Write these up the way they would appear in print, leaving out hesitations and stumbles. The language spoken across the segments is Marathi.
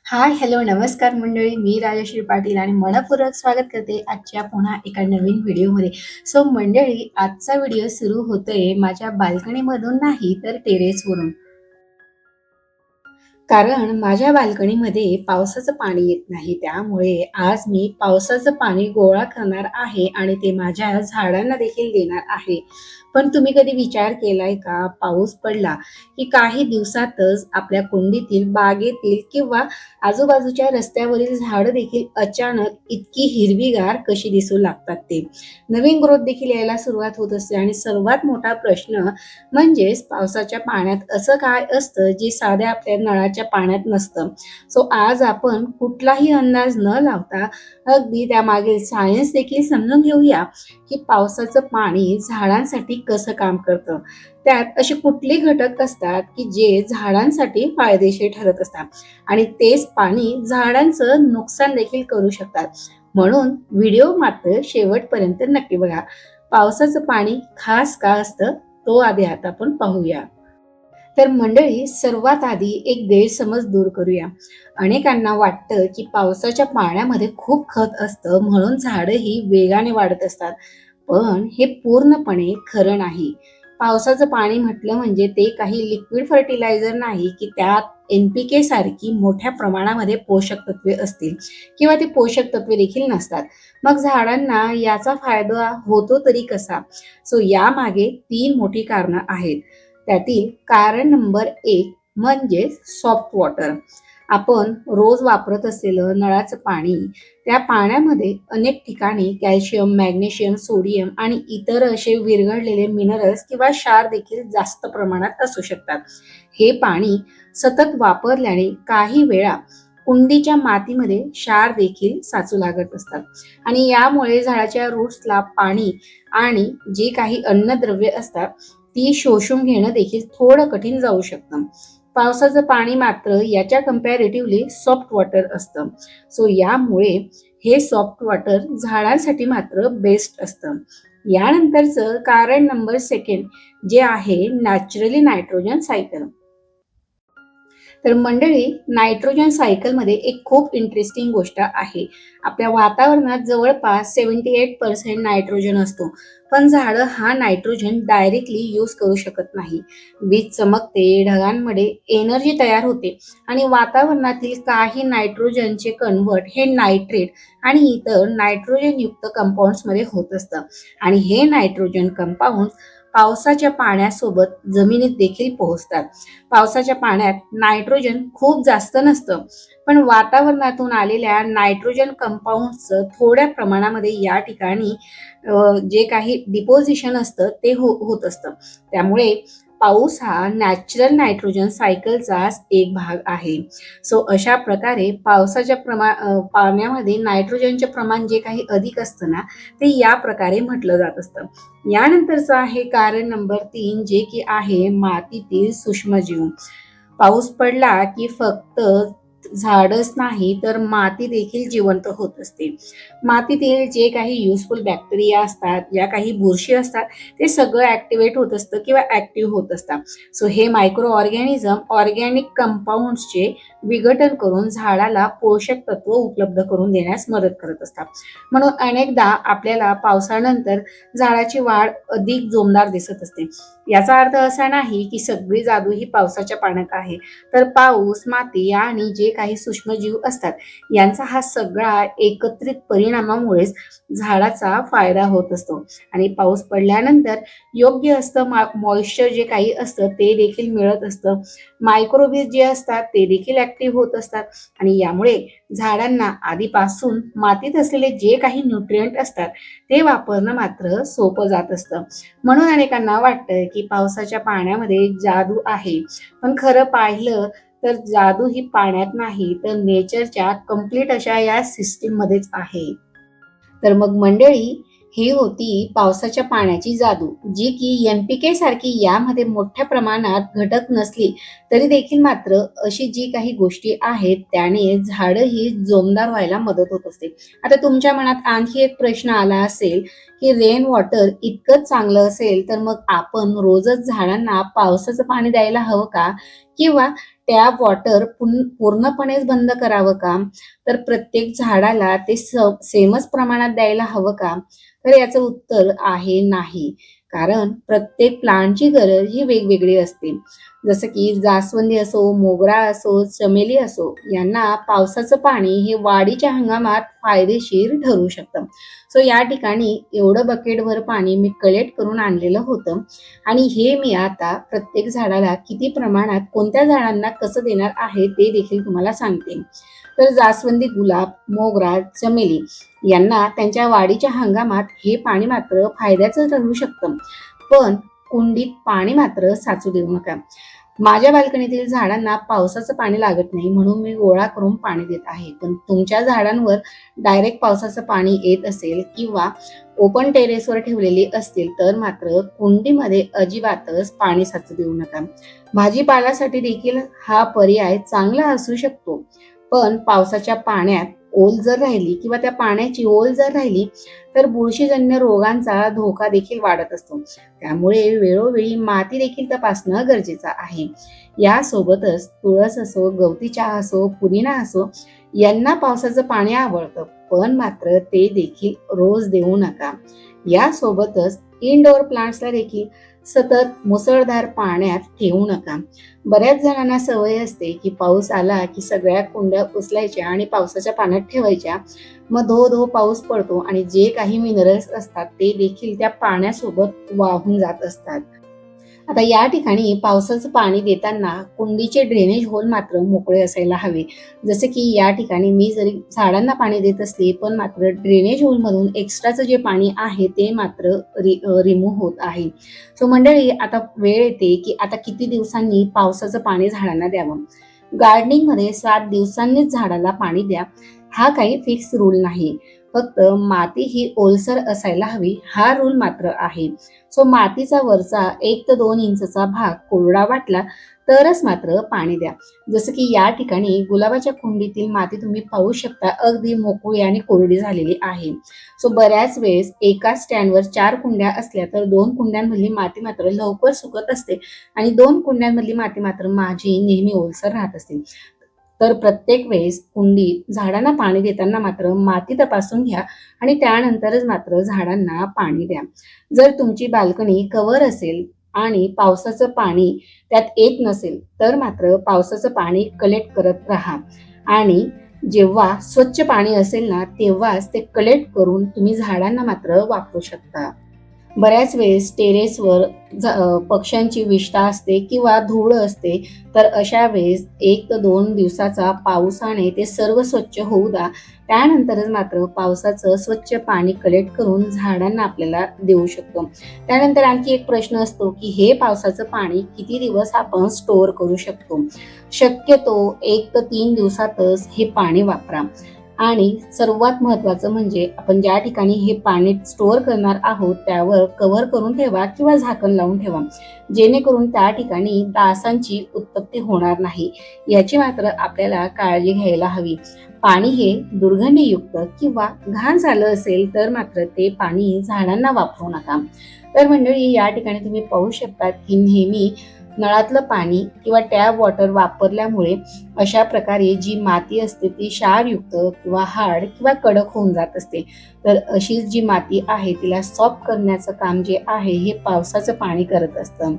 हाय, हॅलो, नमस्कार मंडळी. मी राजश्री पाटील आणि मनःपूर्वक स्वागत करते आजच्या पुन्हा एका नवीन व्हिडिओमध्ये. सो मंडळी, आजचा व्हिडिओ सुरू होतोय माझ्या बाल्कनीमधून नाही तर टेरेसवरून. कारण माझ्या बाल्कनीमध्ये पावसाचं पाणी येत नाही. त्यामुळे आज मी पावसाचं पाणी गोळा करणार आहे आणि ते माझ्या झाडांना देखील देणार आहे. पण तुम्ही कधी विचार केलाय का, पाऊस पडला की काही दिवसातच आपल्या कुंडीतील, बागेतील किंवा आजूबाजूच्या रस्त्यावरील झाडं देखील अचानक इतकी हिरवीगार कशी दिसू लागतात ते. नवीन ग्रोथ देखील यायला सुरुवात होत असते आणि सर्वात मोठा प्रश्न म्हणजेच पावसाच्या पाण्यात असं काय असतं जे साध्या आपल्या नळाच्या पाण्यात नसतं. सो आज आपण कुठलाही अंदाज न लावता अगदी त्यामागील सायन्स देखील समजून घेऊया की पावसाचं पाणी झाडांसाठी कसं काम करतं. त्यात असे कुठले घटक असतात की जे झाडांसाठी फायदेशीर ठरत असतात आणि तेच पाणी झाडांचं नुकसान देखील करू शकतात. म्हणून व्हिडिओ मात्र शेवटपर्यंत नक्की बघा. पावसाचं पाणी खास का असतं तो आधी आता आपण पाहूया. तर मंडळी, सर्वात आधी एक गैरसमज दूर करूया. अनेकांना वाटतं की पावसाच्या पाण्यामध्ये खूप खत असतं म्हणून झाडं ही वेगाने वाढत असतात. पण हे पूर्णपणे खरं नाही. पावसाचं पाणी म्हटलं म्हणजे ते काही लिक्विड फर्टिलायझर नाही की त्यात NPK सारखी मोठ्या प्रमाणामध्ये पोषक तत्वे असतील किंवा ते पोषक तत्वे देखील नसतात. मग झाडांना याचा फायदा होतो तरी कसा? सो यामागे 3 मोठी कारणं आहेत. त्यातील कारण नंबर 1 म्हणजे सॉफ्ट वॉटर. आपण रोज वापरत असलेलं नळाचं पाणी, त्या पाण्यामध्ये अनेक ठिकाणी कॅल्शियम, मॅग्नेशियम, सोडियम आणि इतर असे विरघळलेले मिनरल्स किंवा क्षार देखील जास्त प्रमाणात असू शकतात. हे पाणी सतत वापरल्याने काही वेळा कुंडीच्या मातीमध्ये क्षार देखील साचू लागत असतात आणि यामुळे झाडाच्या रूट्सला पाणी आणि जे काही अन्नद्रव्य असतात ती शोषून घेणं देखील थोडं कठीण जाऊ शकतं. पावसाचं पाणी मात्र याच्या कंपॅरेटिव्हली सॉफ्ट वॉटर असतं. सो यामुळे हे सॉफ्ट वॉटर झाडांसाठी मात्र बेस्ट असतं. यानंतरचं कारण नंबर 2 जे आहे नॅचरली नायट्रोजन सायकल. तर मंडळी, नायट्रोजन सायकलमध्ये एक खूप इंटरेस्टिंग गोष्ट आहे. आपल्या वातावरणात जवळपास 78% नायट्रोजन असतो, पण झाडं हा नायट्रोजन डायरेक्टली यूज करू शकत नाही. वीज चमकते, ढगांमध्ये एनर्जी तयार होते आणि वातावरणातील काही नायट्रोजनचे कन्वर्ट हे नायट्रेट आणि इतर नायट्रोजनयुक्त कंपाऊंड्समध्ये होत असतं आणि हे नायट्रोजन कंपाऊंड पावसाच्या पाण्यासोबत जमिनीत देखील पोहोचतात. पावसाच्या पाण्यात नायट्रोजन खूप जास्त नसतं, पण वातावरणातून आलेल्या नायट्रोजन कंपाऊंड्सचं थोड्या प्रमाणामध्ये या ठिकाणी जे काही डिपॉझिशन असतं ते होत असतं. त्यामुळे पाऊस हा नॅचरल नायट्रोजन सायकलचाच एक भाग आहे. सो अशा प्रकारे पावसाच्या पाण्यामध्ये नायट्रोजनचे प्रमाण जे काही अधिक असतं ना, ते या प्रकारे म्हटलं जात असतं. यानंतरचं आहे कारण नंबर 3 जे की आहे मातीतील सूक्ष्मजीव. पाऊस पडला की फक्त झाडच नाही तर माती देखील जिवंत होत असते. मातीतील जे काही युजफुल बॅक्टेरिया असतात, ज्या काही बुरशी असतात, ते सगळं ॲक्टिव्हेट होत असतं किंवा ॲक्टिव्ह होत असतात. सो हे मायक्रो ऑर्गॅनिझम ऑर्गॅनिक कंपाऊंड्सचे विघटन करून झाडाला पोषक तत्व उपलब्ध करून देण्यास मदत करत असतात. म्हणून अनेकदा आपल्याला पावसानंतर झाडाची वाढ अधिक जोमदार दिसत असते. याचा अर्थ असा नाही की सगळी जादू ही पावसाच्या पाण्यात आहे. तर पाऊस, माती आणि जे काही सूक्ष्मजीव असतात यांचा हा सगळा एकत्रित परिणामामुळेच झाडाचा फायदा होत असतो आणि पाऊस पडल्यानंतर योग्य असतं मॉइश्चर जे काही असतं ते देखील मिळत असतं. मायक्रोब्स जे असतात ते देखील ॲक्टिव्ह होत असतात आणि यामुळे झाडांना आधीपासून मातीत असलेले जे काही न्यूट्रिएंट असतात ते वापरणं मात्र सोपं जात असतं. म्हणून अनेकांना वाटतं की पावसाच्या पाण्यामध्ये जादू आहे, पण खरं पाहिलं तर जादू ही पाण्यात नाही तर नेचरच्या कंप्लीट अशा या सिस्टीममध्येच आहे. तर मग मंडळी, ही होती पावसाच्या पाण्याची जादू, जी की NPK सारखी यामध्ये मोठ्या प्रमाणात घटक नसली तरी देखील मात्र अशी जी काही गोष्टी आहेत त्याने झाडं ही जोमदार व्हायला मदत होत असते. आता तुमच्या मनात आणखी एक प्रश्न आला असेल की रेन वॉटर इतकंच चांगलं असेल तर मग आपण रोजच झाडांना पावसाचं पाणी द्यायला हवं का? किंवा टॅप वॉटर पूर्णपणेच बंद करावं का? तर प्रत्येक झाडाला ते सेमच प्रमाणात द्यायला हवं का? तर याचं उत्तर आहे नाही. कारण प्रत्येक प्लांटची गरज ही वेगवेगळी असते. जसं की जास्वंदी असो, मोगरा असो, चमेली असो, यांना पावसाचं पाणी हे वाढीच्या हंगामात फायदेशीर ठरू शकतं. सो या ठिकाणी एवढं बकेटभर पाणी मी कलेक्ट करून आणलेलं होतं आणि हे मी आता प्रत्येक झाडाला किती प्रमाणात, कोणत्या झाडांना कसं देणार आहे ते देखील तुम्हाला सांगते. तर जास्वंदी, गुलाब, मोगरा, चमेली यांना त्यांच्या वाढीच्या हंगामात हे पाणी मात्र फायद्याचं ठरू शकतं. पण कुंडीत पाणी मात्र साचू देऊ नका. माझ्या बाल्कनीतील झाडांना पावसाचं पाणी लागत नाही म्हणून मी गोळा करून पाणी देत आहे. पण तुमच्या झाडांवर डायरेक्ट पावसाचं पाणी येत असेल किंवा ओपन टेरेसवर ठेवलेली असतील तर मात्र कुंडीमध्ये अजिबातच पाणी साचू देऊ नका. भाजीपाल्यासाठी देखील हा पर्याय चांगला असू शकतो. पण पावसाच्या पाण्यात ओल जर राहिली किंवा त्या पाण्याची ओल जर राहिली तर बुरशीजन्य रोगांचा धोका देखील वाढत असतो. त्यामुळे वेळोवेळी माती देखील तपासणं गरजेचं आहे. यासोबतच तुळस असो, गवती चहा असो, पुदिना असो यांना पावसाचं पाणी आवडतं, पण मात्र ते देखील रोज देऊ नका. यासोबतच इनडोअर प्लांट्सला देखील सतत मुसळधार पाण्यात ठेवू नका. बऱ्याच जणांना सवय असते की पाऊस आला की सगळ्या कुंड्या उचलायच्या आणि पावसाच्या पाण्यात ठेवायच्या. मग धो धो पाऊस पडतो आणि जे काही मिनरल्स असतात ते देखील त्या पाण्यासोबत वाहून जात असतात. आता या ठिकाणी पावसाचं पाणी देताना कुंडीचे ड्रेनेज होल मात्र मोकळे असायला हवे. जसे की या ठिकाणी मी जरी झाडांना पाणी देत असले पण मात्र ड्रेनेज होलमधून एक्स्ट्राचं जे पाणी आहे ते मात्र रिमूव्ह होत आहे. सो मंडळी, आता वेळ येते की आता किती दिवसांनी पावसाचं पाणी झाडांना द्यावं. गार्डनिंगमध्ये 7 दिवसांनीच झाडाला पाणी द्या, हा काही फिक्स रूल नाही. फक्त माती ही ओलसर असायला हवी हा रूल मात्र आहे. सो मातीचा वरचा 1 ते 2 इंचचा भाग कोरडा वाटला तरच मात्र पाणी द्या. जसं की या ठिकाणी गुलाबाच्या कुंडीतील माती तुम्ही पाहू शकता, अगदी मोकळी आणि कोरडी झालेली आहे. सो बऱ्याच वेळेस एका स्टँडवर 4 कुंड्या असल्या तर 2 कुंड्यांमधली माती मात्र लवकर सुकत असते आणि 2 कुंड्यांमधली माती मात्र माझी नेहमी ओलसर राहत असते. तर प्रत्येक वेळेस कुंडीत झाडांना पाणी देताना मात्र माती तपासून घ्या आणि त्यानंतरच मात्र झाडांना पाणी द्या. जर तुमची बाल्कनी कव्हर असेल आणि पावसाचं पाणी त्यात येत नसेल तर मात्र पावसाचं पाणी कलेक्ट करत राहा आणि जेव्हा स्वच्छ पाणी असेल ना तेव्हाच ते कलेक्ट करून तुम्ही झाडांना मात्र वापरू शकता. बऱ्याच वेळेस टेरेसवर पक्ष्यांची विष्ठा असते किंवा धूळ असते, तर अशा वेळेस 1 ते 2 दिवसाचा पावसाने ते सर्व स्वच्छ होऊ द्या. त्यानंतरच मात्र पावसाचं स्वच्छ पाणी कलेक्ट करून झाडांना आपल्याला देऊ शकतो. त्यानंतर आणखी एक प्रश्न असतो की हे पावसाचं पाणी किती दिवस आपण स्टोअर करू शकतो. शक्यतो 1 ते 3 दिवसातच हे पाणी वापरा. आणि सर्वात महत्त्वाचं म्हणजे आपण ज्या ठिकाणी हे पाणी स्टोअर करणार आहोत त्यावर कव्हर करून ठेवा किंवा झाकण लावून ठेवा, जेणेकरून त्या ठिकाणी डासांची उत्पत्ती होणार नाही. याची मात्र आपल्याला काळजी घ्यायला हवी. पाणी हे दुर्गंधीयुक्त किंवा घाण झालं असेल तर मात्र ते पाणी झाडांना वापरू नका. तर मंडळी, या ठिकाणी तुम्ही पाहू शकता की नेहमी नळातलं पाणी किंवा टॅप वॉटर वापरल्यामुळे अशा प्रकारे जी माती असते ती क्षारयुक्त किंवा हार्ड किंवा कडक होऊन जात असते. तर अशी जी माती आहे तिला सॉफ्ट करण्याचं काम जे आहे हे पावसाचं पाणी करत असतं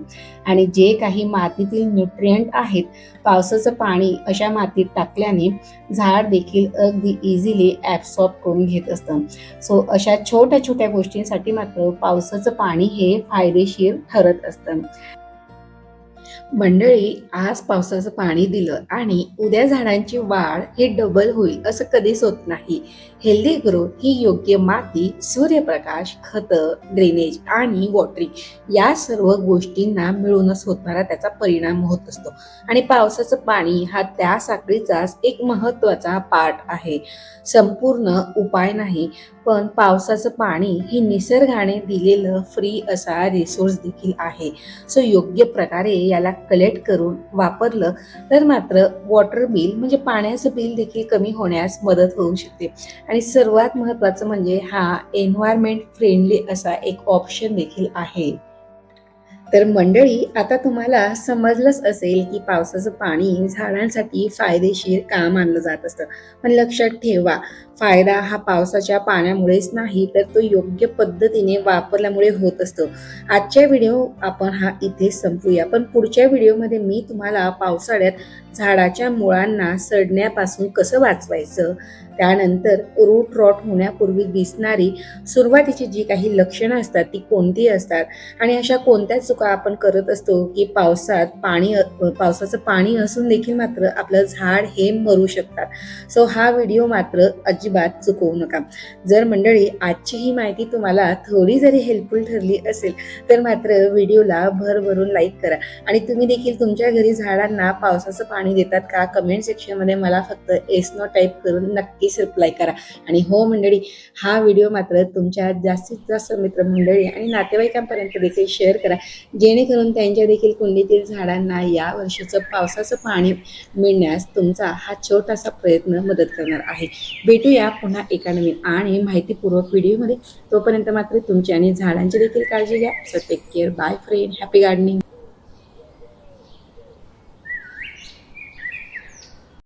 आणि जे काही मातीतील न्यूट्रिएंट आहेत पावसाचं पाणी अशा मातीत टाकल्याने झाड देखील अगदी इझिली ॲब्सॉर्ब करून घेत असतं. सो अशा छोट्या छोट्या गोष्टींसाठी मात्र पावसाचं पाणी हे फायदेशीर ठरत असतं. मंडळी, आज पावसाचं पाणी दिलं आणि उद्या झाडांची वाढ हे डबल होईल असं कधीच होत नाही. हेल्दी ग्रोथ ही योग्य माती, सूर्यप्रकाश, खतं, ड्रेनेज आणि वॉटरिंग या सर्व गोष्टींना मिळूनच होणारा त्याचा परिणाम होत असतो आणि पावसाचं पाणी हा त्या साखळीचाच एक महत्त्वाचा पार्ट आहे. संपूर्ण उपाय नाही, पण पावसाचं पाणी हे निसर्गाने दिलेलं फ्री असा रिसोर्स देखील आहे. सो योग्य प्रकारे याला कलेक्ट करून वापरलं तर मात्र वॉटर बिल म्हणजे पाण्याचं बिल देखील कमी होण्यास मदत होऊ शकते आणि सर्वात महत्त्वाचं म्हणजे हा एन्व्हायरमेंट फ्रेंडली असा एक ऑप्शन देखील आहे. तर मंडळी, आता तुम्हाला समजलंच असेल की पावसाचं पाणी झाडांसाठी फायदेशीर का मानलं जात असतं. पण लक्षात ठेवा, फायदा हा पावसाच्या पाण्यामुळेच नाही तर तो योग्य पद्धतीने वापरल्यामुळे होत असतो. आजच्या व्हिडिओ आपण हा इथे संपूया, पण पुढच्या व्हिडिओमध्ये मी तुम्हाला पावसाळ्यात झाडाच्या मुळांना सडण्यापासून कसं वाचवायचं, त्यानंतर रूट रॉट होण्यापूर्वी दिसणारी सुरुवातीची जी काही लक्षणं असतात ती कोणती असतात आणि अशा कोणत्या चुका आपण करत असतो की पावसाचं पाणी असून देखील मात्र आपलं झाड हे मरू शकतात. सो हा व्हिडिओ मात्र अजिबात चुकवू नका. जर मंडळी आजची ही माहिती तुम्हाला थोडी जरी हेल्पफुल ठरली असेल तर मात्र व्हिडिओला भरभरून लाईक करा आणि तुम्ही देखील तुमच्या घरी झाडांना पावसाचं पाणी देतात का, कमेंट सेक्शनमध्ये मला फक्त येस नो टाईप करून नक्कीच रिप्लाय करा. आणि हो मंडळी, हा व्हिडिओ मात्र तुमच्या जास्तीत जास्त मित्रमंडळी आणि नातेवाईकांपर्यंत देखील शेअर करा, जेणेकरून त्यांच्या देखील कुंडीतील झाडांना या वर्षीचं पावसाचं पाणी मिळण्यास तुमचा हा छोटासा प्रयत्न मदत करणार आहे. भेटूया पुन्हा एका नवीन आणि माहितीपूर्वक व्हिडिओमध्ये. तोपर्यंत मात्र तुमची आणि झाडांची देखील काळजी घ्या. So take care. Bye friend. Happy gardening.